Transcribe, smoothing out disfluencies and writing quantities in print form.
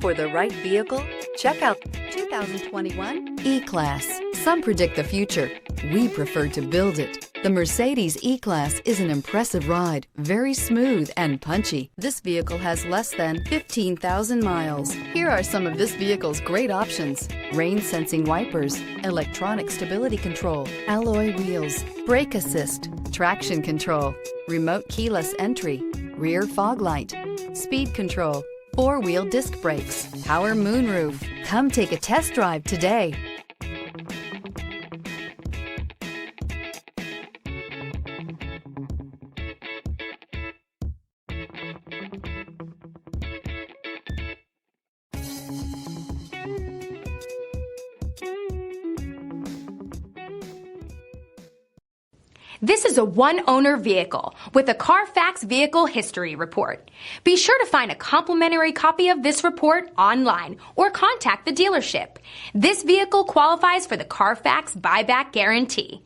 for the right vehicle? Check out 2021 E-Class. Some predict the future. We prefer to build it. The Mercedes E-Class is an impressive ride, very smooth and punchy. This vehicle has less than 15,000 miles. Here are some of this vehicle's great options: rain-sensing wipers, electronic stability control, alloy wheels, brake assist, traction control, remote keyless entry, rear fog light, speed control, four-wheel disc brakes, power moonroof. Come take a test drive today. This is a one-owner vehicle with a Carfax Vehicle History Report. Be sure to find a complimentary copy of this report online or contact the dealership. This vehicle qualifies for the Carfax Buyback Guarantee.